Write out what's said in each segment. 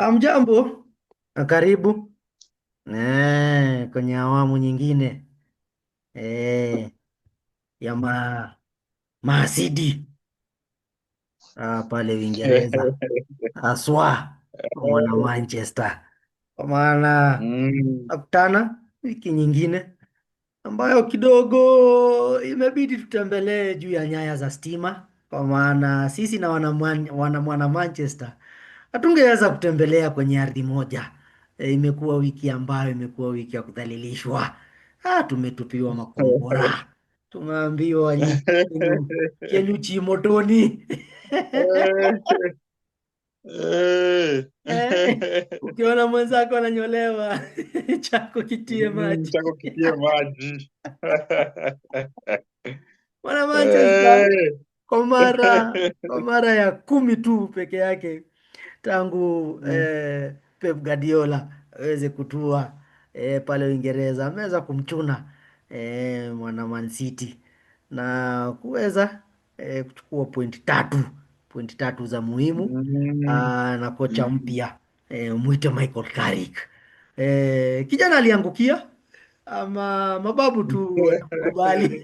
Hamjambo na karibu kwenye awamu nyingine ya mahasidi pale Uingereza, haswa kwa mwana Manchester, kwa maana Mm. nakutana wiki nyingine ambayo kidogo imebidi tutembelee juu ya nyaya za stima, kwa maana sisi na mwana Manchester hatungeweza kutembelea kwenye ardhi moja. Imekuwa wiki ambayo imekuwa wiki ya kudhalilishwa. Tumetupiwa makombora, tumeambiwa nyinyi kenyu chi motoni. Ukiona mwenzako ananyolewa chako kitie maji. Chako kitie maji. Mwana Manchester kwa mara ya 10 tu peke yake tangu Pep Guardiola aweze kutua pale Uingereza, ameweza kumchuna mwana Man City na kuweza kuchukua pointi tatu za muhimu, Mm. na kocha mpya mwite Michael Carrick. Kijana aliangukia ama mababu tu wanamkubali.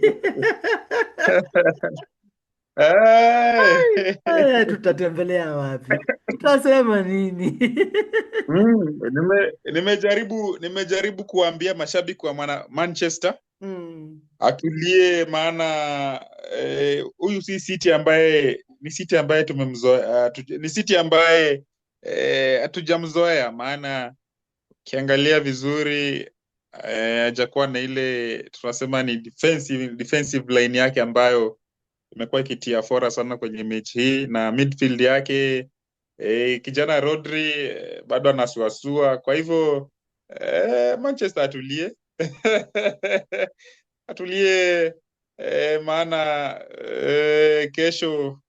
Tutatembelea wapi? Tutasema nini? Nimejaribu kuambia mashabiki wa Manchester Mm. atulie, maana huyu si City ambaye ni City ambaye tumemzoea, ni City ambaye hatujamzoea, maana ukiangalia vizuri hajakuwa na ile tunasema ni defensive line yake ambayo imekuwa ikitia fora sana kwenye mechi hii, na midfield yake kijana Rodri bado anasuasua. Kwa hivyo Manchester atulie atulie, maana kesho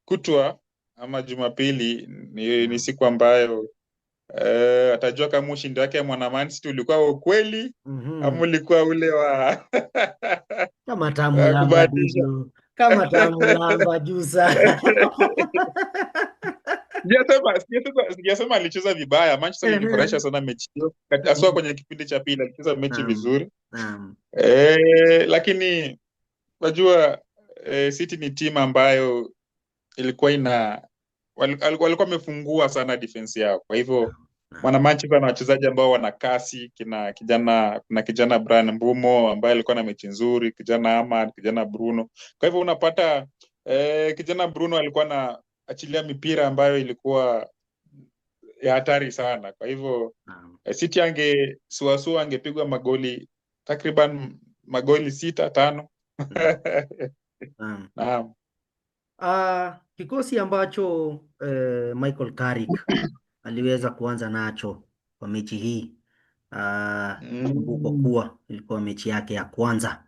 kutwa ama Jumapili ni siku ambayo atajua kama ushindi wake mwana Man City ulikuwa wa ukweli ama Mhm. ulikuwa ule wa Kama tamu wa lamba kubahatisha. dudu, kama tamu lamba jusa. Sijasema alicheza vibaya. Manchester ilinifurahisha Ehe. sana mechi hiyo, haswa Mhm. kwenye kipindi cha pili alicheza mechi Naam, vizuri. naam. Lakini najua City ni timu ambayo ilikuwa walikuwa wamefungua sana defense yao. Kwa hivyo Naam. wana Manchester na wachezaji ambao wana kasi, kuna kijana Brian Mbumo ambaye alikuwa na mechi nzuri, kijana Ahmad, kijana Bruno. Kwa hivyo unapata kijana Bruno alikuwa na achilia mipira ambayo ilikuwa ya hatari sana. Kwa hivyo Naam. City angesuasua, angepigwa magoli takriban magoli 6-5. Naam. Naam. Naam. Kikosi ambacho Michael Carrick aliweza kuanza nacho kwa mechi hii. Kumbuko Mm. kuwa ilikuwa mechi yake ya kwanza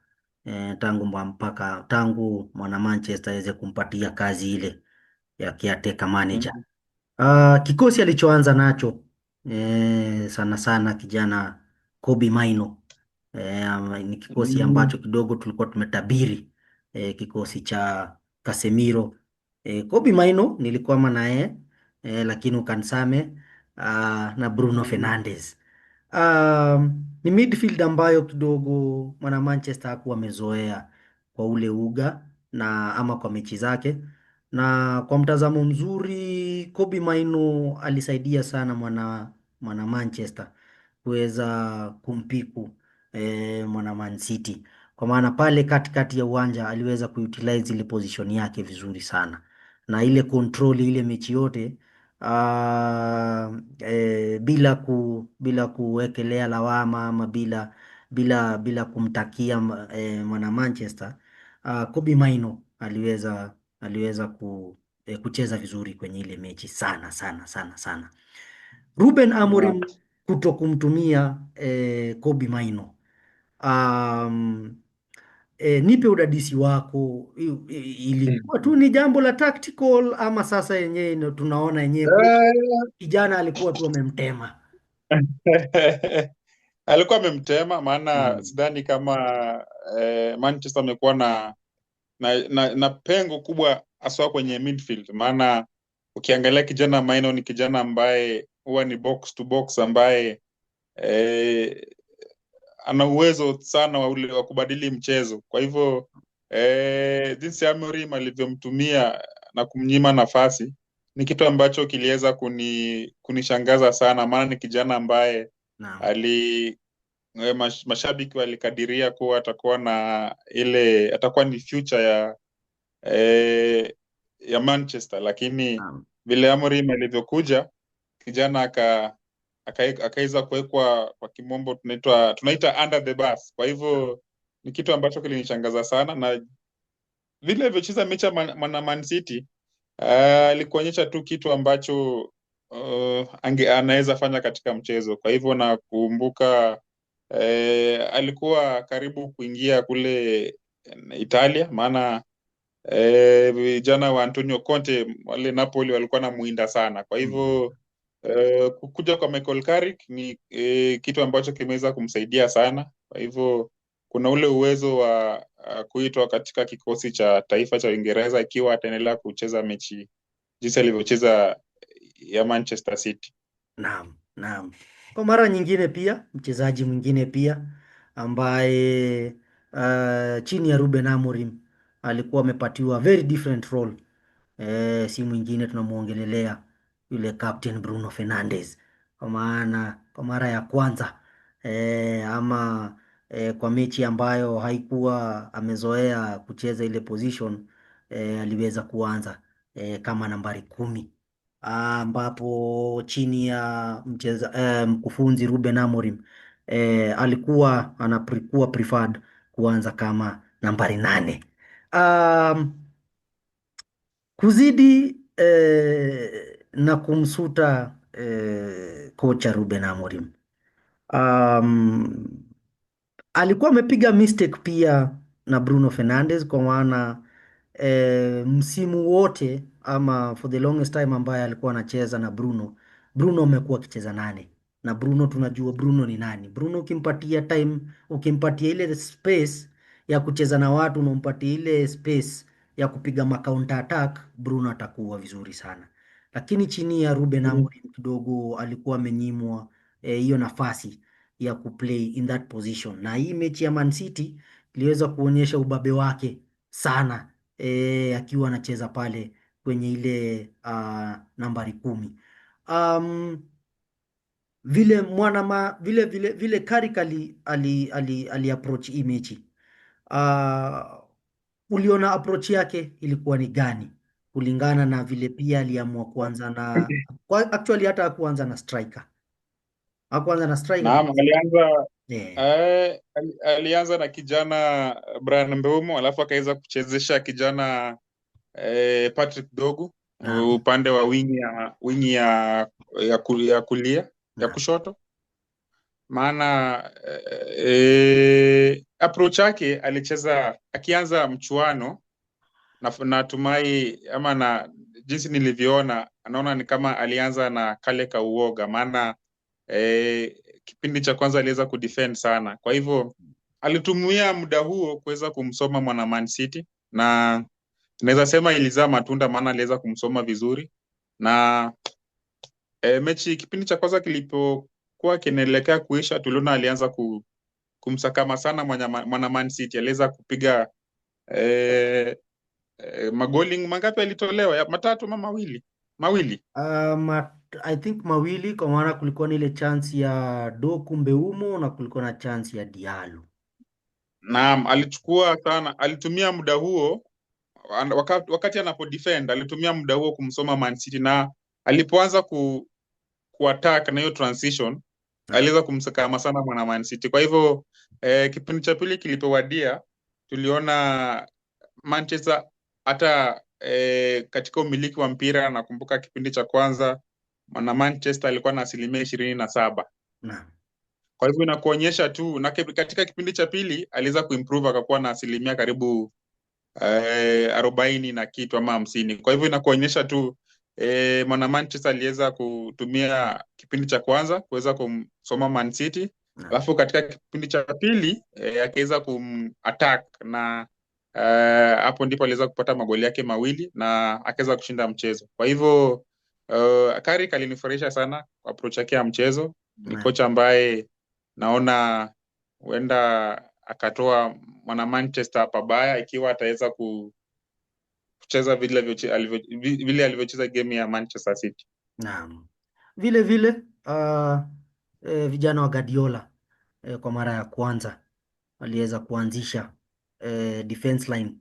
tangu mwana Manchester aweze kumpatia kazi ile ya caretaker manager. Mm. Kikosi alichoanza nacho sana sana kijana Kobbie Mainoo. Ni kikosi Mm. ambacho kidogo tulikuwa tumetabiri, kikosi cha Casemiro. Kobbie Mainoo nilikuwa naye, lakini ukansame na Bruno Mm. Fernandes. Ni midfield ambayo kidogo mwana Manchester hakuwa amezoea kwa ule uga na ama kwa mechi zake, na kwa mtazamo mzuri Kobbie Mainoo alisaidia sana mwana Manchester kuweza kumpiku mwana Man City, kwa maana pale katikati ya uwanja aliweza kuutilize ile position yake vizuri sana, na ile control ile mechi yote, bila kuwekelea lawama ama bila kumtakia mwana Manchester. Kobbie Mainoo aliweza kucheza vizuri kwenye ile mechi sana sana sana sana. Ruben Naam. Amorim kuto kumtumia Kobbie Mainoo. Um, Nipe udadisi wako. Ilikuwa tu ni jambo la tactical ama sasa yenyewe tunaona yenyewe kijana alikuwa tu amemtema. Alikuwa amemtema, maana Mm. sidhani kama Manchester amekuwa na pengo kubwa haswa kwenye midfield, maana ukiangalia kijana Maino ni kijana ambaye huwa ni box to box, ambaye eh, ana uwezo sana wa ule wa kubadili mchezo. Kwa hivyo jinsi Amorim alivyomtumia na kumnyima nafasi ni kitu ambacho kiliweza kunishangaza sana, maana ni kijana ambaye Naam. ali mashabiki walikadiria kuwa atakuwa ni future ya Manchester, lakini Naam. vile Amorim alivyokuja kijana akaweza kuwekwa, kwa kimombo tunaita under the bus. Kwa hivyo ni kitu ambacho kilinishangaza sana, na vile alivyocheza mechi ya Man City alikuonyesha tu kitu ambacho anaweza fanya katika mchezo. Kwa hivyo nakumbuka alikuwa karibu kuingia kule Italia, maana vijana wa Antonio Conte wale Napoli walikuwa na muinda sana. Kwa Mm. hivyo kukuja kwa Michael Carrick ni kitu ambacho kimeweza kumsaidia sana. Kwa hivyo kuna ule uwezo wa kuitwa katika kikosi cha taifa cha Uingereza ikiwa ataendelea kucheza mechi jinsi alivyocheza ya Manchester City. Naam, naam. Kwa mara nyingine pia mchezaji mwingine pia ambaye chini ya Ruben Amorim alikuwa amepatiwa very different role. Si mwingine tunamuongelelea yule Captain Bruno Fernandes, kwa maana kwa mara ya kwanza ama kwa mechi ambayo haikuwa amezoea kucheza ile position, aliweza kuanza kama nambari 10, ambapo chini ya mkufunzi Ruben Amorim alikuwa anakuwa preferred kuanza kama nambari 8. Kuzidi na kumsuta kocha Ruben Amorim. Um, Alikuwa amepiga mistake pia na Bruno Fernandes, kwa maana msimu wote ama for the longest time ambaye alikuwa anacheza na Bruno amekuwa akicheza nane, na Bruno tunajua Bruno ni nani. Bruno ukimpatia time, ukimpatia ile space ya kucheza na watu, unampatia ile space ya kupiga counter attack, Bruno atakuwa vizuri sana. Lakini chini ya Ruben Amorim kidogo alikuwa amenyimwa hiyo nafasi ya kuplay in that position, na hii mechi ya Man City iliweza kuonyesha ubabe wake sana akiwa anacheza pale kwenye ile nambari 10. Um, vile Carrick ali approach hii mechi, uh, uliona approach yake ilikuwa ni gani, kulingana na vile pia aliamua kuanza na actually hata hakuanza na striker, hakuanza na striker Naam, kabisa. Yeah. alianza na kijana Brian Mbeumo, alafu akaweza kuchezesha kijana Patrick Dogu Naam. upande wa wingi ya kulia ya Naam. kushoto, maana approach yake alicheza akianza mchuano, na natumai ama na jinsi nilivyoona, anaona ni kama alianza na kale kauoga, maana kipindi cha kwanza aliweza kudefend sana. Kwa hivyo alitumia muda huo kuweza kumsoma mwana Man City, na naweza sema ilizaa matunda, maana aliweza kumsoma vizuri. Na mechi kipindi cha kwanza kilipokuwa kinaelekea kuisha, tuliona alianza kumsakama sana mwana Man City. Aliweza kupiga eh, magoli mangapi alitolewa? Matatu ama mawili. I think mawili, kwa maana kulikuwa na ile chance ya Doku Mbeumo na kulikuwa na chance ya Diallo. Naam, alichukua sana, alitumia muda huo wakati anapodefend, alitumia muda huo kumsoma Man City, na alipoanza kuattack na hiyo transition Naam. aliweza kumsakama sana mwana Man City. Kwa hivyo kipindi cha pili kilipowadia, tuliona Manchester hata katika umiliki wa mpira. Nakumbuka kipindi cha kwanza mwana Manchester alikuwa na 27%. Naam. Kwa hivyo inakuonyesha tu, na katika kipindi cha pili aliweza kuimprove akakuwa na asilimia karibu 40 na kitu ama 50. Kwa hivyo inakuonyesha tu mwana Manchester aliweza kutumia kipindi cha kwanza kuweza kumsoma Man City, Naam. alafu katika kipindi cha pili akaweza kumattack, na hapo ndipo aliweza kupata magoli yake mawili na akaweza kushinda mchezo. Kwa hivyo Carrick alinifurahisha sana kwa approach yake ya mchezo. Ni Na, kocha ambaye naona huenda akatoa mwana Manchester pabaya ikiwa ataweza kucheza vile alivyocheza game ya Manchester City. naam. Vile vile vijana wa Guardiola kwa mara ya kwanza waliweza kuanzisha defense line,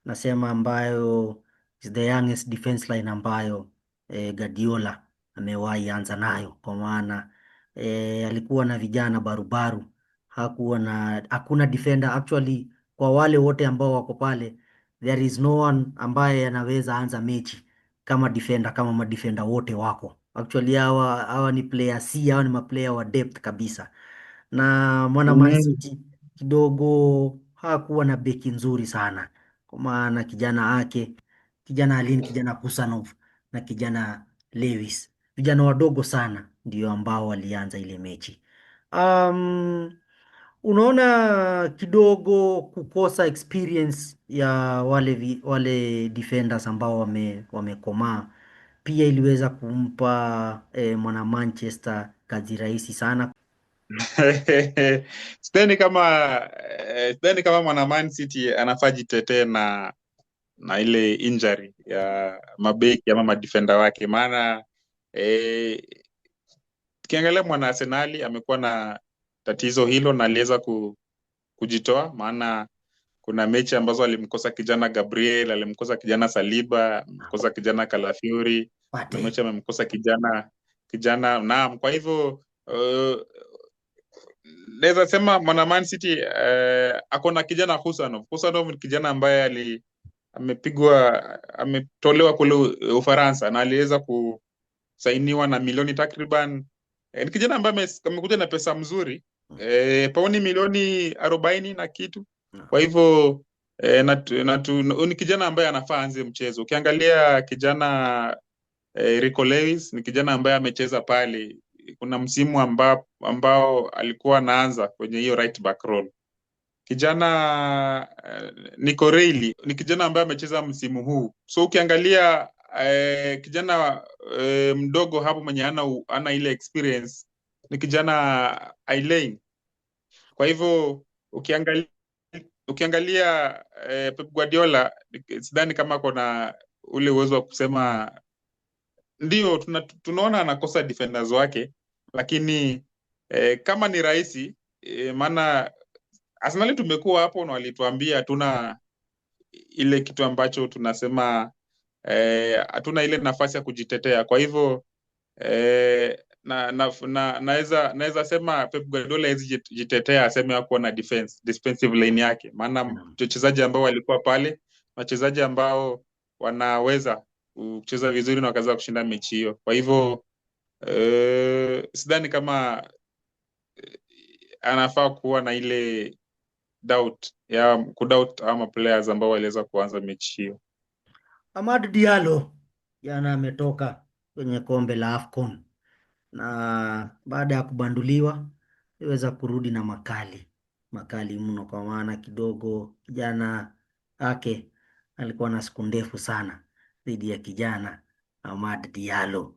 nasema ambayo is the youngest defense line ambayo Guardiola amewahi anza nayo, kwa maana alikuwa na vijana barubaru, hakuna defender actually. Kwa wale wote ambao wako pale, there is no one ambaye anaweza anza mechi kama defender, kama madefender wote wako actually. Hawa ni player C, hawa ni maplayer wa depth kabisa. Na mwana Man Mm. City kidogo hakuwa na beki nzuri sana, kwa maana kijana Alin, kijana Kusanov na kijana Lewis, vijana wadogo sana ndio ambao walianza ile mechi. Um, unaona kidogo kukosa experience ya wale defenders ambao wamekomaa pia iliweza kumpa mwana Manchester kazi rahisi sana. Sidhani kama mwana Man City anafaa jitetee na ile injury ya mabeki ama madefender wake, maana tukiangalia mwana Arsenali amekuwa na tatizo hilo na aliweza kujitoa, maana kuna mechi ambazo alimkosa kijana Gabriel, alimkosa kijana Saliba, alimkosa kijana Calafiori, na Pate. mechi amemkosa kijana naam. Kwa hivyo naweza sema mwana Man City ako na kijana Husanov. Husanov ni kijana ambaye ametolewa kule Ufaransa na aliweza kusainiwa na milioni takriban ni kijana ambaye amekuja na pesa mzuri, pauni milioni 40 na kitu. Kwa hivyo ni kijana ambaye anafaa anze mchezo. Ukiangalia kijana Rico Lewis ni kijana ambaye amecheza pale, kuna msimu ambao alikuwa anaanza kwenye hiyo right back role. Kijana Nico Reilly ni kijana ambaye amecheza msimu huu. So ukiangalia kijana mdogo hapo mwenye ana ile experience ni kijana Ailane. Kwa hivyo ukiangalia Pep Guardiola, sidhani kama kuna ule uwezo wa kusema ndio tunaona anakosa defenders wake, lakini kama ni rahisi maana Arsenal tumekuwa hapo na walituambia hatuna ile kitu ambacho tunasema hatuna ile nafasi ya kujitetea. Kwa hivyo naweza sema Pep Guardiola hawezi jitetea aseme hakuwa na defensive line yake, maana wachezaji ambao walikuwa pale, wachezaji ambao wanaweza kucheza vizuri na wakaweza kushinda mechi hiyo. Kwa hivyo sidhani kama anafaa kuwa na ile kudoubt ama players ambao waliweza kuanza mechi hiyo. Amad Diallo jana ametoka kwenye kombe la AFCON na baada ya kubanduliwa aliweza kurudi na makali mno, kwa maana kidogo kijana yake alikuwa na siku ndefu sana dhidi ya kijana Amad Diallo.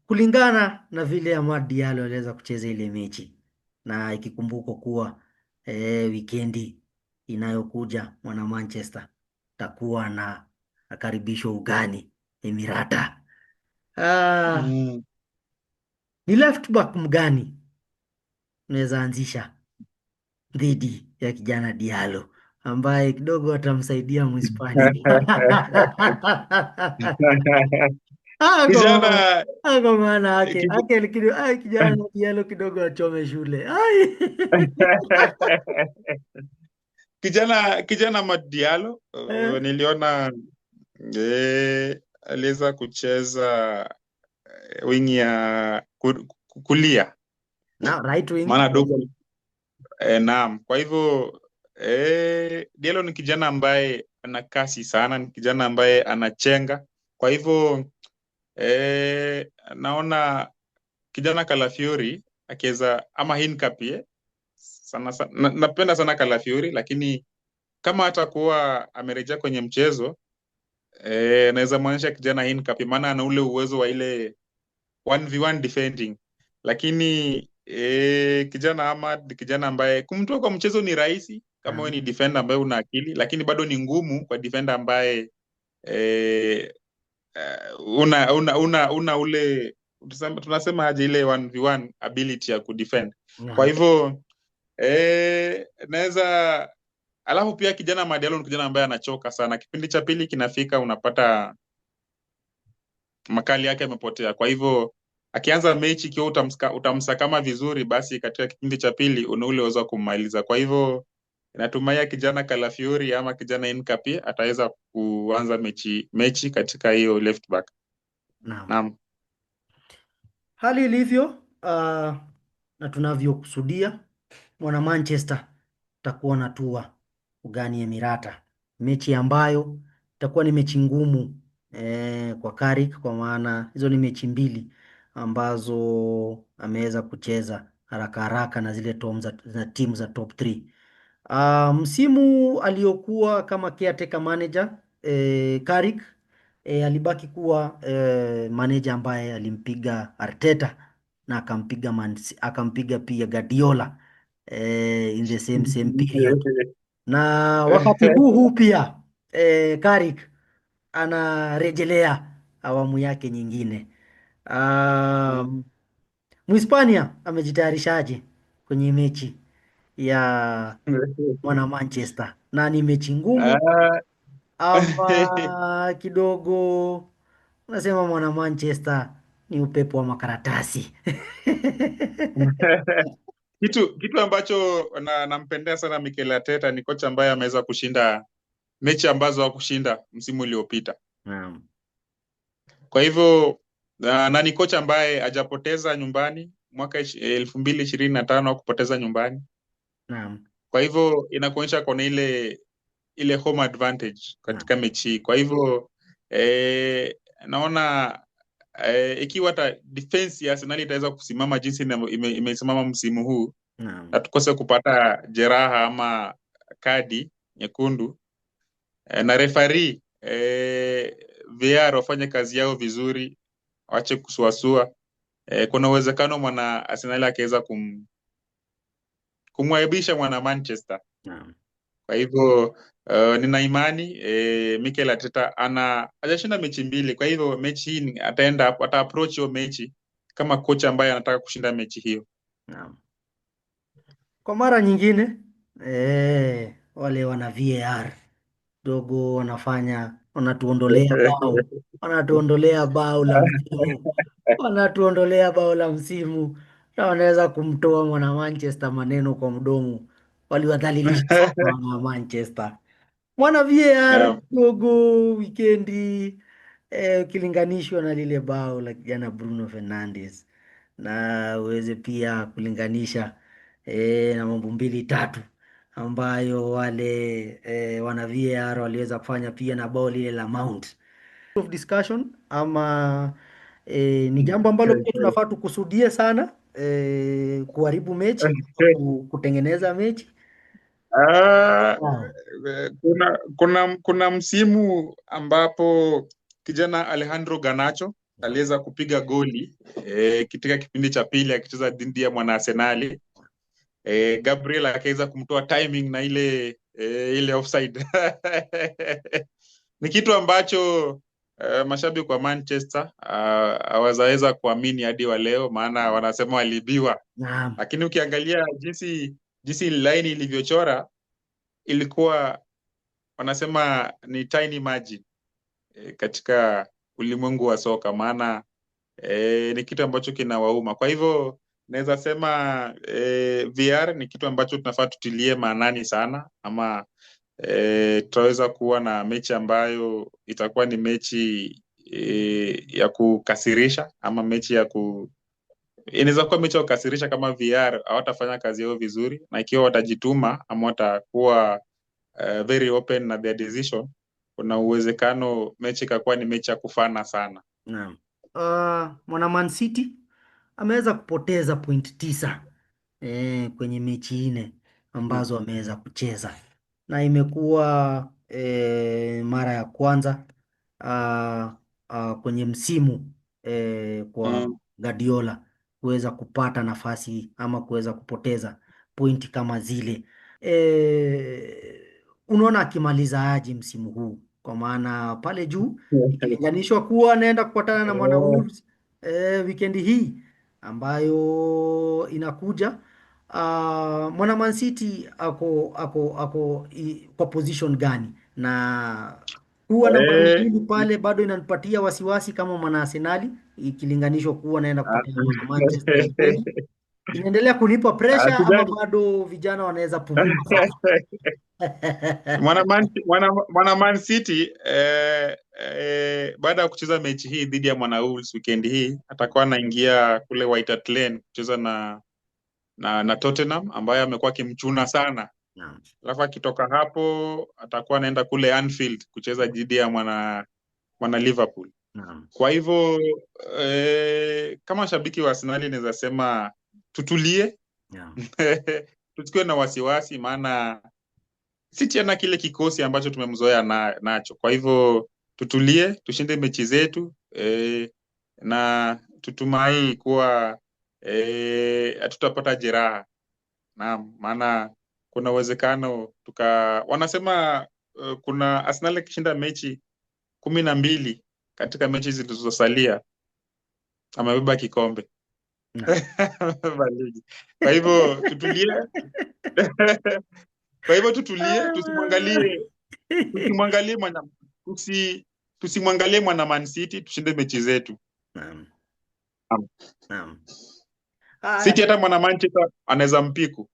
Kulingana na vile Amad Diallo aliweza kucheza ile mechi, na ikikumbukwa kuwa wikendi inayokuja mwana Manchester takuwa na akaribishwa ugani Emirata. Ni left back mgani unaweza anzisha dhidi ya kijana Diallo ambaye kidogo atamsaidia Mhispania? Kijana Kwa maana ake kij- kijana Diallo kidogo achome shule. Ai. kijana Madialo Eh, niliona aliweza kucheza wingi ya kulia, na right wing. maana dogo naam. Kwa hivyo Diallo ni kijana ambaye ana kasi sana, ni kijana ambaye anachenga. Kwa hivyo naona kijana Calafiori akiweza ama Hincapie, napenda sana Calafiori, lakini kama atakuwa amerejea kwenye mchezo naweza mwonyesha kijana Hincapie, maana ana ule uwezo wa ile 1v1 defending, lakini kijana Ahmad ni kijana ambaye kumtoa kwa mchezo ni rahisi kama wewe Naam. ni defender ambaye una akili, lakini bado ni ngumu kwa defender ambaye eh, una ule tunasema aje ile 1v1 ability ya kudefend. Kwa Naam. hivyo naweza, alafu pia kijana Madialo ni kijana ambaye anachoka sana, kipindi cha pili kinafika unapata makali yake yamepotea. Kwa hivyo akianza mechi ikiwa utamsakama vizuri, basi katika kipindi cha pili una ule uwezo wa kummaliza. Kwa hivyo natumai kijana Calafiori ama kijana Hincapie ataweza kuanza mechi katika hiyo left back. Naam. Naam. Hali ilivyo na tunavyokusudia, mwana Manchester takuwa na tua ugani Emirata, mechi ambayo itakuwa ni mechi ngumu kwa Carrick, kwa maana hizo ni mechi mbili ambazo ameweza kucheza haraka haraka na zile za timu za top 3. Msimu aliokuwa kama caretaker manager Carrick alibaki kuwa manager ambaye alimpiga Arteta na akampiga pia Guardiola in the same period. Na wakati huu pia Carrick anarejelea awamu yake nyingine. Mhispania amejitayarishaje kwenye mechi ya mwana Manchester, na ni mechi ngumu Ah, ama kidogo unasema mwana Manchester ni upepo wa makaratasi? kitu ambacho nampendea sana Mikel Arteta ni kocha ambaye ameweza kushinda mechi ambazo hakushinda msimu uliopita. Naam. Kwa hivyo na ni kocha ambaye hajapoteza nyumbani mwaka 2025 hakupoteza nyumbani. Naam. Kwa hivyo inakuonyesha kuna ile home advantage katika Naam. mechi hii. Kwa hivyo naona ikiwa hata defense ya Arsenal itaweza kusimama jinsi imesimama msimu huu, Naam. na tukose kupata jeraha ama kadi nyekundu, na referee VR wafanye kazi yao vizuri, wache kusuasua, kuna uwezekano mwana Arsenal akaweza kumwaibisha mwana Manchester. Naam. Kwa hivyo nina imani Mikel Arteta hajashinda mechi mbili, kwa hivyo mechi hii ata approach hiyo mechi kama kocha ambaye anataka kushinda mechi hiyo. Naam. Kwa mara nyingine wale wana VAR dogo wanatuondolea bao la msimu, wanatuondolea bao la msimu, na wanaweza kumtoa mwana Manchester maneno kwa mdomo. Waliwadhalilisha sana wana Manchester. Mwana VAR Naam. dogo wikendi ukilinganishwa na lile bao la kijana Bruno Fernandes, na uweze pia kulinganisha na mambo mbili tatu ambayo wale wana VAR waliweza kufanya pia na bao lile la Mount of discussion, ama ni jambo ambalo pia tunafaa tukusudie sana kuharibu mechi, kutengeneza mechi. Ah, Wow. kuna msimu ambapo kijana Alejandro Garnacho aliweza kupiga goli katika kipindi cha pili akicheza dhidi ya mwana Arsenali. Gabriel akaweza kumtoa timing na ile offside. Ni kitu ambacho mashabiki wa Manchester hawazaweza kuamini hadi wa leo, maana wanasema waliibiwa, Naam. lakini ukiangalia jinsi line ilivyochora ilikuwa wanasema ni tiny margin katika ulimwengu wa soka, maana ni kitu ambacho kinawauma. Kwa hivyo naweza sema VR ni kitu ambacho tunafaa tutilie maanani sana, ama tutaweza kuwa na mechi ambayo itakuwa ni mechi ya kukasirisha, ama mechi inaweza kuwa mechi ya kukasirisha kama VR hawatafanya kazi yao vizuri, na ikiwa watajituma ama watakuwa very open na their decision, kuna uwezekano mechi ikakuwa ni mechi ya kufana sana. Naam. Mwana Man City ameweza kupoteza point 9 kwenye mechi 4. mm, ambazo ameweza kucheza, na imekuwa mara ya kwanza ah, kwenye msimu kwa mm. Guardiola kuweza kupata nafasi ama kuweza kupoteza pointi kama zile. Unaona akimaliza aje msimu huu, kwa maana pale juu ikilinganishwa kuwa anaenda kupatana na mwana Eh, Wolves wikendi hii ambayo inakuja. Mwana Man City ako kwa position gani? Na kuwa nambari eh, mbili pale bado inanipatia wasiwasi kama mwana Arsenali, ikilinganishwa kuwa naenda kupatana na mwana Manchester wikendi. Inaendelea kunipa pressure ama sidhani bado vijana wanaweza pumua sasa? mwana Man City baada ya kucheza mechi hii dhidi ya mwana Wolves weekend hii atakuwa anaingia kule White Hart Lane kucheza na Tottenham ambaye amekuwa akimchuna sana, Naam, alafu akitoka hapo atakuwa anaenda kule Anfield kucheza dhidi ya mwana Liverpool. naam, Kwa hivyo kama shabiki wa Arsenali naweza sema tutulie, naam, tusikiwe na wasiwasi, maana si tena kile kikosi ambacho tumemzoea nacho. Kwa hivyo tutulie, tushinde mechi zetu na tutumai kuwa hatutapata jeraha. Naam, maana kuna uwezekano wanasema kuna Arsenal ikishinda mechi 12 katika mechi zilizosalia amebeba kikombe naam. Amebeba ligi. Kwa hivyo tutulie, kwa hivyo tutulie, tusimwangalie mwana tusi, tusimwangalie mwana Man City, tushinde mechi zetu. Naam, Naam. naam. City Haya. hata mwana Manchester anaweza mpiku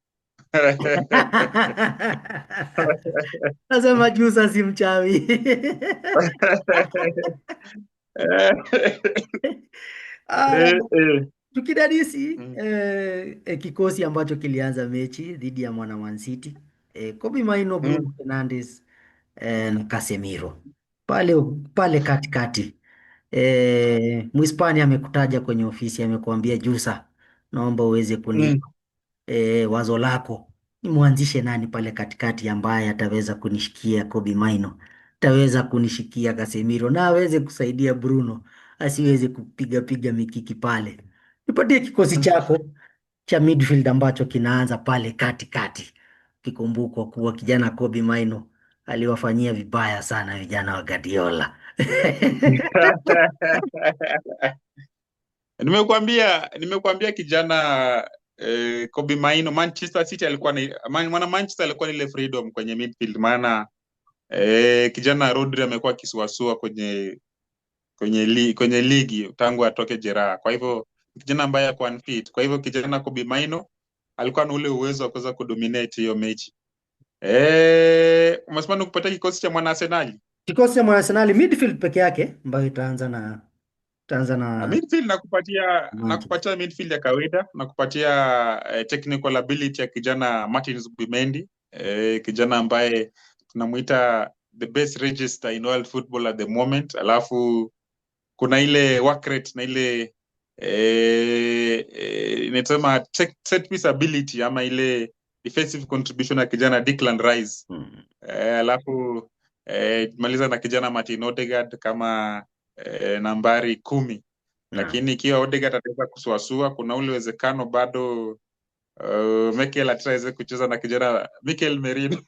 Nasema Jusa si mchawi. Haya, eh. tukidadisi Mm, kikosi ambacho kilianza mechi dhidi ya mwana Man City, Kobe Maino, Bruno mm, Fernandes na Casemiro pale pale katikati. Mhispania amekutaja kwenye ofisi, amekuambia Jusa, naomba uweze mm. kunipa wazo lako, nimwanzishe nani pale katikati ambaye ataweza kunishikia Kobe Maino, ataweza kunishikia Casemiro na aweze kusaidia Bruno asiweze kupiga piga mikiki pale. Nipatie kikosi chako cha midfield ambacho kinaanza pale katikati, kikumbukwa kuwa kijana Kobe Maino aliwafanyia vibaya sana vijana wa Guardiola. Nimekuambia kijana Kobe Maino, Manchester City alikuwa mwana Manchester alikuwa na ile freedom kwenye midfield, maana kijana Rodri amekuwa akisuasua kwenye ligi tangu atoke jeraha. Kwa hivyo kijana ambaye ako unfit. Kwa hivyo kijana Kobe Maino alikuwa na ule uwezo wa kuweza kudominate hiyo mechi. Umesema ni kupata kikosi cha mwana Arsenali. Kikosi cha Arsenal midfield peke yake ambayo itaanza na Midfield nakupatia Manchester. midfield ya kawaida, nakupatia technical ability ya kijana Martin Zubimendi, kijana ambaye tunamuita the best register in world football at the moment. Alafu kuna ile work rate na ile inasema set piece ability ama ile defensive contribution ya kijana Declan Rice. Mm. Alafu maliza na kijana Martin Odegaard kama nambari 10, Naam. lakini ikiwa Odegaard ataweza kusuasua, kuna ule uwezekano bado Mikel ataweza kucheza na kijana Mikel Merino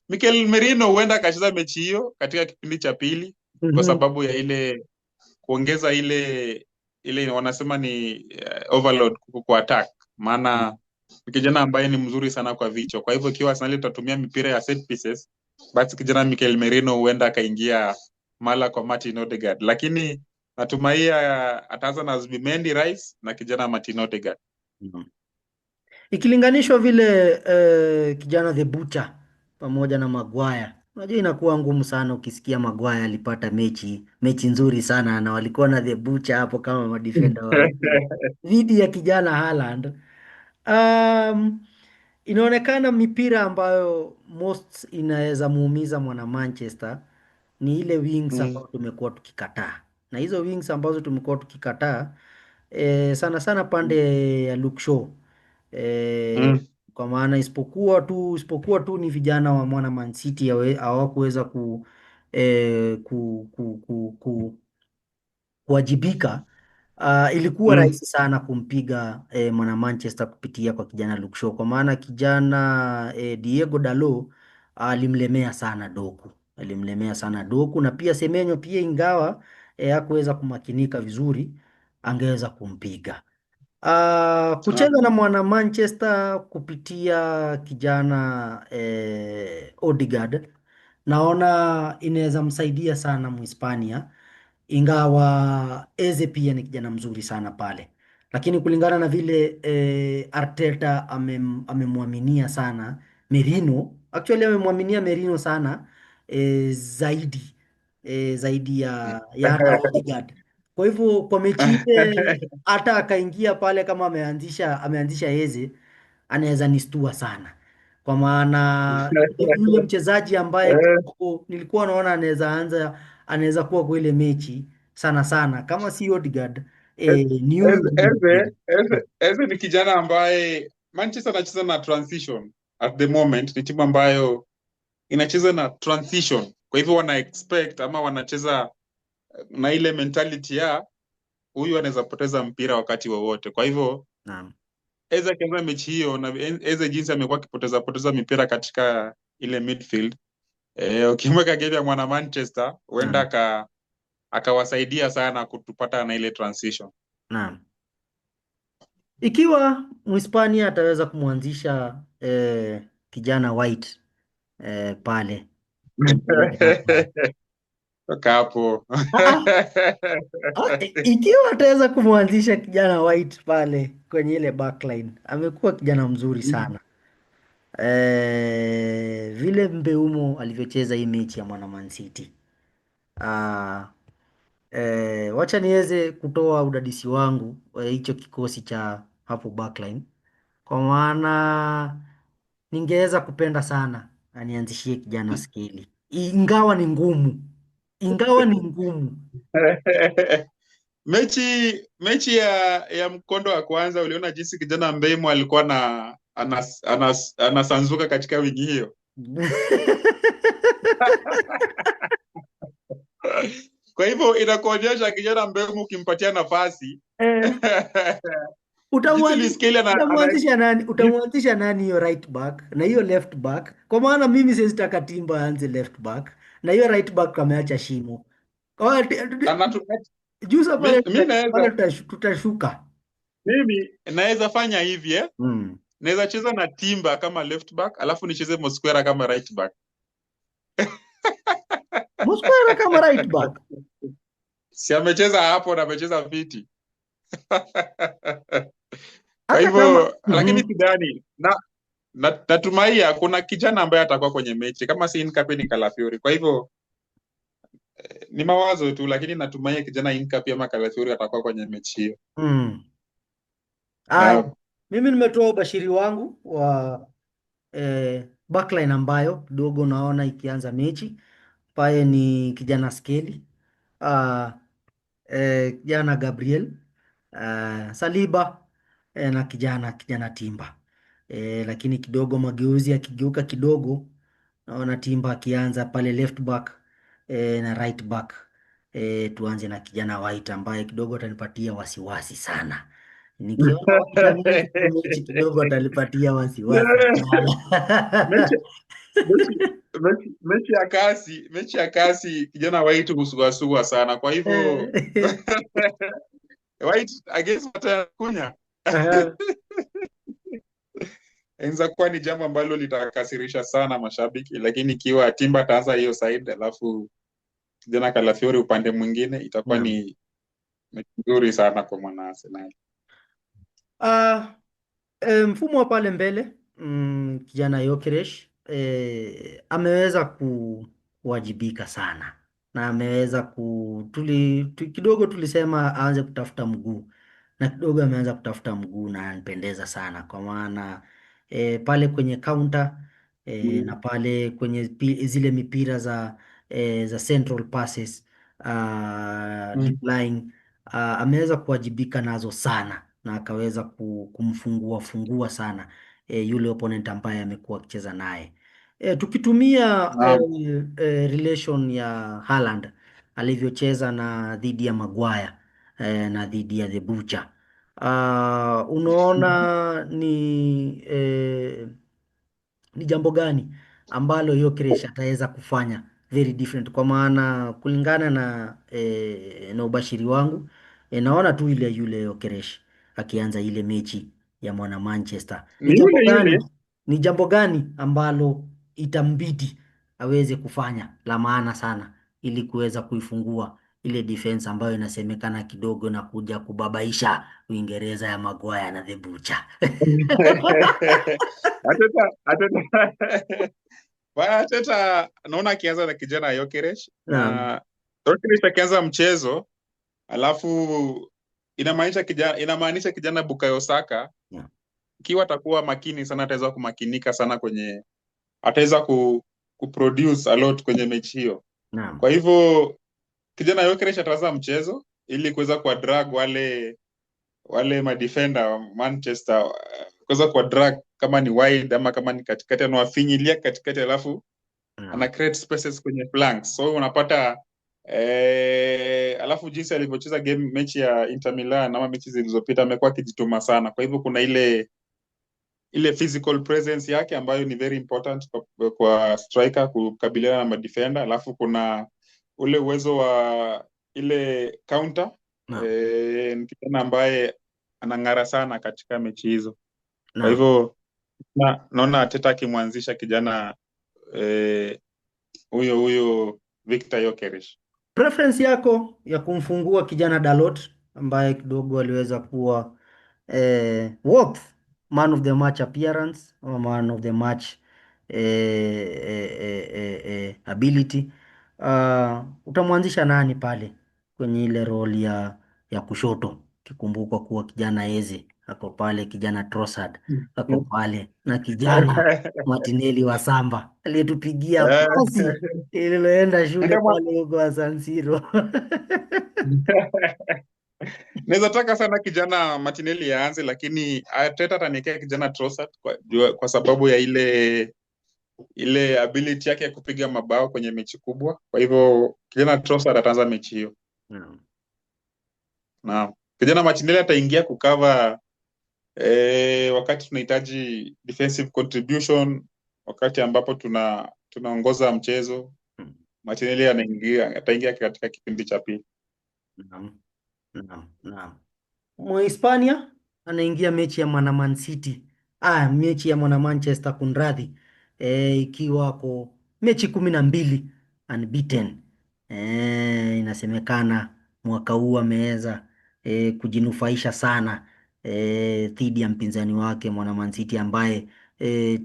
Mikel Merino huenda akacheza mechi hiyo katika kipindi cha pili kwa Mhm. sababu ya ile kuongeza ile wanasema ni overload kwa attack, maana ni kijana ambaye ni mzuri sana kwa vichwa. Kwa hivyo ikiwa Arsenal itatumia mipira ya set pieces, basi kijana Mikel Merino huenda akaingia mala kwa Martin Odegaard, lakini natumaia ataanza na Zubimendi, Rice na kijana Martin Odegaard. Mhm. Ikilinganishwa vile kijana The Butcher pamoja na Maguire, unajua inakuwa ngumu sana ukisikia Maguire alipata mechi nzuri sana na walikuwa na The Butcher hapo kama madefender wawili dhidi ya kijana Haaland. Um, Inaonekana mipira ambayo most inaweza muumiza mwana Manchester ni ile wings Mm, ambazo tumekuwa tukikataa, na hizo wings ambazo tumekuwa tukikataa sana sana pande ya Luke Shaw. E, Mm. kwa maana isipokuwa tu ni vijana wa mwana Man City hawakuweza kuwajibika. Ilikuwa Mm. rahisi sana kumpiga mwana Manchester kupitia kwa kijana Luke Shaw, kwa maana kijana Diego Dalot alimlemea sana Doku, na pia Semenyo pia, ingawa hakuweza kumakinika vizuri, angeweza kumpiga. Ah. Kucheza na mwana Manchester kupitia kijana Odegaard, naona inaweza msaidia sana Mhispania, ingawa Eze pia ni kijana mzuri sana pale, lakini kulingana na vile Arteta amemwaminia sana Merino, actually amemwaminia Merino sana zaidi ya hata Odegaard. Kwa hivyo kwa mechi ile, hata akaingia pale kama ameanzisha Eze, anaweza nistua sana, kwa maana yule mchezaji ambaye Eh, nilikuwa naona anaweza kuwa kwa ile mechi sana sana, kama si Odegaard, ni huyu Eze, mwingine. Eze ni kijana ambaye Manchester anacheza na transition at the moment. Ni timu ambayo inacheza na transition, kwa hivyo wana expect ama wanacheza na ile mentality ya huyu anaweza poteza mpira wakati wowote. Kwa hivyo Naam, Eze akianza mechi hiyo, na Eze jinsi amekuwa akipoteza mipira katika ile midfield, ukimweka game ya mwana Manchester huenda naam, akawasaidia sana kutupata na ile transition. naam. Ikiwa Mhispania ataweza kumwanzisha kijana White pale kwenye ile backline. Toka hapo. Ikiwa ataweza kumwanzisha kijana White pale kwenye ile backline, amekuwa kijana mzuri sana. Vile Mbeumo alivyocheza hii mechi ya mwana Man City. Ah, wacha niweze kutoa udadisi wangu hicho kikosi cha hapo backline, kwa maana ningeweza kupenda sana anianzishie kijana Skeli, ingawa ni ngumu. Mechi ya mkondo wa kwanza uliona jinsi kijana Mbeumo alikuwa anasanzuka katika wigi hiyo. Kwa hivyo inakuonyesha kijana Mbeumo ukimpatia nafasi Eh, jinsi Luis utamwanzisha nani hiyo right back na hiyo left back? Kwa maana mimi siwezi taka Timber aanze left back na hiyo right back ameacha shimo. anatumia. Jusa Mi, pale mi naweza tutashuka. mimi naweza fanya hivi Mm. naweza cheza na Timba kama left back alafu nicheze Mosquera kama right back. Mosquera kama right back. Si amecheza hapo na amecheza viti. Kwa Hata kama hivyo lakini sidhani natumai kuna kijana ambaye atakuwa kwenye mechi kama si Incape ni Calafiori. Kwa hivyo ni mawazo tu, lakini natumai kijana Incape ama Calafiori atakuwa kwenye mechi hiyo. mm. Aya, Na mimi nimetoa ubashiri wangu wa backline ambayo kidogo naona ikianza mechi pale ni kijana Skeli, ah, kijana Gabriel, Saliba, na kijana Timba. Lakini kidogo mageuzi yakigeuka kidogo, naona Timba akianza pale left back na right back. Tuanze na kijana White ambaye kidogo atanipatia wasiwasi sana. Nikiona White ameanza hiyo mechi kidogo atanipatia wasiwasi sana. mechi mechi ya kasi kijana White husuasua sana. Kwa hivyo White against Kunya Aha. inaweza kuwa ni jambo ambalo litakasirisha sana mashabiki, lakini ikiwa Timba ataanza hiyo side alafu kijana Calafiori upande mwingine, itakuwa Naam. ni mechi nzuri sana kwa mwana Arsenal. Ah, mfumo wa pale mbele, kijana Gyökeres ameweza kuwajibika sana, na ameweza kidogo tulisema aanze kutafuta mguu, na kidogo ameanza kutafuta mguu na anipendeza sana, kwa maana pale kwenye counter na Mm. pale kwenye zile mipira za central passes, deep Mm. lying, ameweza kuwajibika nazo sana na akaweza kumfungua fungua sana yule opponent ambaye amekuwa akicheza naye. Tukitumia Naam. relation ya Haaland alivyocheza na dhidi ya Maguire na dhidi ya The Butcher. Unaona ni jambo gani ambalo Gyökeres ataweza kufanya very different, kwa maana kulingana na ubashiri wangu naona tu ile yule Gyökeres akianza ile mechi ya mwana Manchester. Ni yule yule. Ni jambo gani ambalo itambidi aweze kufanya la maana sana ili kuweza kuifungua ile defense ambayo inasemekana kidogo na kuja kubabaisha Uingereza ya Maguire na The Butcher. Ateta Bwana Arteta naona akianza na kijana Gyökeres, Naam. na Gyökeres akianza mchezo, alafu inamaanisha kijana Bukayo Saka Yeah. ikiwa atakuwa makini sana, ataweza kumakinika sana ataweza kuproduce a lot kwenye mechi hiyo. Naam. Kwa hivyo kijana Gyökeres ataanza mchezo ili kuweza kuwa drag wale madefender wa Manchester, kuweza kuwa drag kama ni wide ama kama ni katikati, anawafinyilia katikati, alafu ana Naam. create spaces kwenye flanks, so unapata alafu jinsi alivyocheza mechi ya Inter Milan ama mechi zilizopita, amekuwa akijituma sana. Kwa hivyo kuna ile physical presence yake ambayo ni very important kwa striker kukabiliana na madefender, alafu kuna ule uwezo wa ile counter. Naam. Ni kijana ambaye anang'ara sana katika mechi hizo. Kwa Naam. hivyo naona Arteta akimwanzisha kijana huyo Victor Gyökeres. Preference yako ya kumfungua kijana Dalot ambaye kidogo aliweza kuwa worth man of the match appearance ama man of the match ability, utamwanzisha nani pale kwenye ile role ya kushoto, kikumbuka kuwa kijana Eze ako pale, kijana Trossard ako pale na kijana Martinelli wa Samba aliyetupigia pasi ililoenda shule pale huko San Siro. Naweza taka sana kijana Martinelli aanze, lakini Arteta ataniwekea kijana Trossard kwa sababu ya ile ability yake ya kupiga mabao kwenye mechi kubwa. Kwa hivyo kijana Trossard ataanza mechi hiyo. Naam. Na kijana Martinelli ataingia kukava wakati tunahitaji defensive contribution, wakati ambapo tunaongoza mchezo. Martinelli ataingia katika kipindi cha pili. Naam. Naam. Naam. Mhispania anaingia mechi ya mwana Man City, mechi ya mwana Manchester kunradhi, ikiwa ko mechi 12 unbeaten. Inasemekana mwaka huu ameweza kujinufaisha sana dhidi ya mpinzani wake mwana Man City ambaye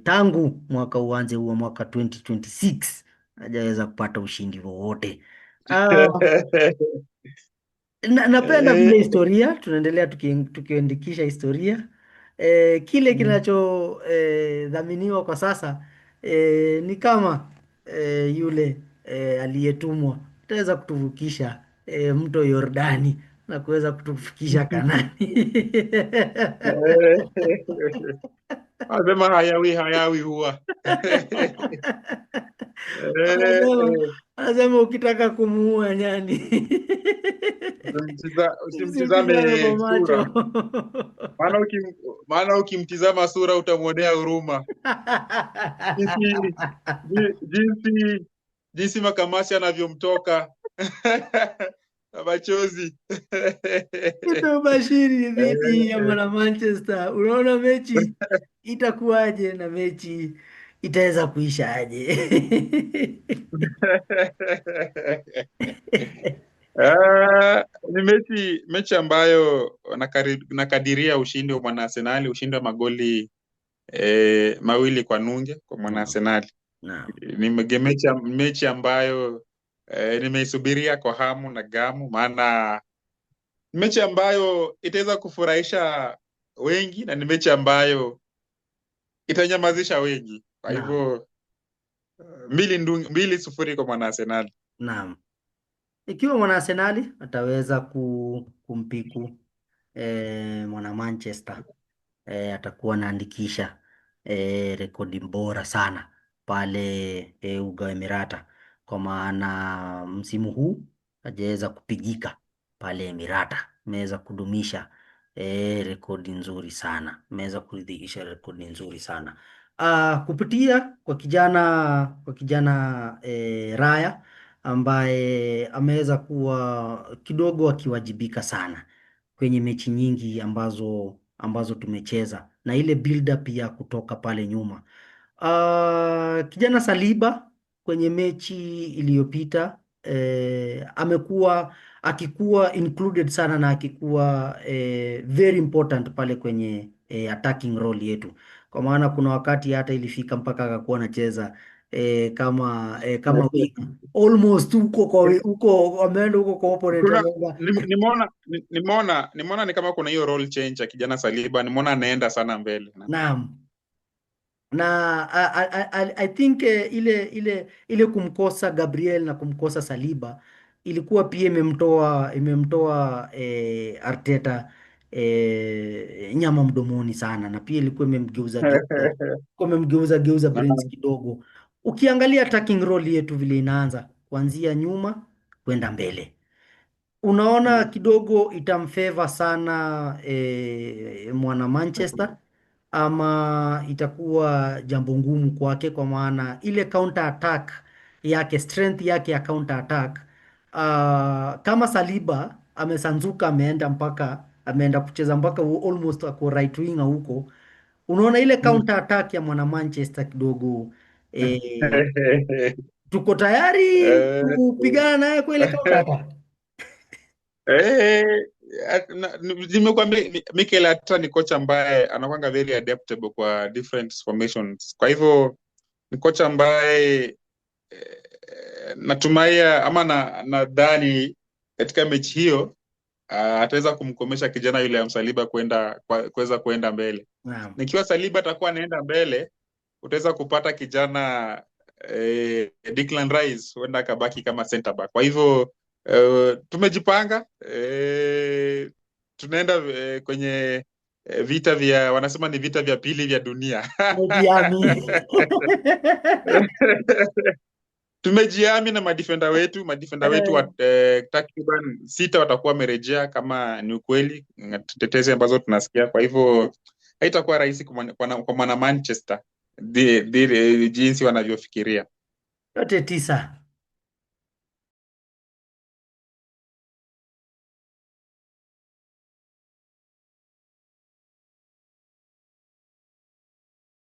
tangu mwaka uanze huo mwaka 2026 hajaweza kupata ushindi wowote. Ah, napenda vile historia tunaendelea tukiandikisha historia kile kinacho dhaminiwa kwa sasa ni kama yule aliyetumwa ataweza kutuvukisha mto Yordani na kuweza kutufikisha Kanani. Asema hayawi huwa. Anasema ukitaka kumuua nyani usimtizame Usimtizame kwa macho. sura, maana ukimtizama sura utamwonea huruma. Jinsi makamasi anavyomtoka machozi. Bashiri dhidi ya mwana Manchester, unaona mechi itakuwaje na mechi itaweza kuisha aje? Ni mechi ambayo nakadiria ushindi wa mwana Arsenali, ushindi wa magoli 2-0 kwa mwana Arsenali. Naam. Ni mechi ambayo nimeisubiria kwa hamu na gamu, maana ni mechi ambayo itaweza kufurahisha wengi na ni mechi ambayo itanyamazisha wengi. Kwa hivyo 2-0 kwa mwana Arsenali. Naam. Ikiwa mwana Arsenali ataweza kumpiku mwana Manchester atakuwa anaandikisha rekodi bora sana pale uga wa Emirata, kwa maana msimu huu hajaweza kupigika pale Emirata. Ameweza kudumisha rekodi nzuri sana, ameweza kuidhinisha rekodi nzuri sana kupitia kwa kijana Raya ambaye ameweza kuwa kidogo akiwajibika sana kwenye mechi nyingi ambazo tumecheza na ile build up ya kutoka pale nyuma. Kijana Saliba kwenye mechi iliyopita amekuwa akikuwa included sana na akikuwa very important pale kwenye attacking role yetu, kwa maana kuna wakati hata ilifika mpaka akakuwa anacheza kama winger almost huko ameenda huko kwa opponent Kuna ameenda. nimeona ni kama kuna hiyo role change ya kijana Saliba, nimeona anaenda sana mbele. Naam. Na I think ile kumkosa Gabriel na kumkosa Saliba ilikuwa pia imemtoa Arteta nyama mdomoni sana, na pia ilikuwa imemgeuza brains kidogo. Ukiangalia attacking role yetu vile inaanza kuanzia nyuma kwenda mbele, unaona kidogo itamfavor sana mwana Manchester, ama itakuwa jambo ngumu kwake, kwa maana ile counter attack yake, strength yake ya counter attack kama Saliba amesanzuka, ameenda kucheza mpaka almost ako right winger huko, unaona ile counter attack ya mwana Manchester kidogo eh, tuko tayari Eh, kupigana naye kwa ile counter attack. eh, nimekuambia Mikel Arteta ni kocha ambaye anakwanga very adaptable kwa different formations. Kwa hivyo ni kocha ambaye natumai ama nadhani katika mechi hiyo ataweza kumkomesha kijana yule ya Saliba kuweza kuenda mbele. Naam. Nikiwa Saliba atakuwa anaenda mbele, utaweza kupata kijana Declan Rice huenda akabaki kama center back. Kwa hivyo tumejipanga, tunaenda kwenye vita wanasema ni vita vya pili vya dunia. Umejiamini. Tumejiami na madifenda wetu takriban 6 watakuwa wamerejea, kama ni ukweli tetezi ambazo tunasikia. Kwa hivyo haitakuwa rahisi kwa mwana Manchester jinsi wanavyofikiria. Yote 9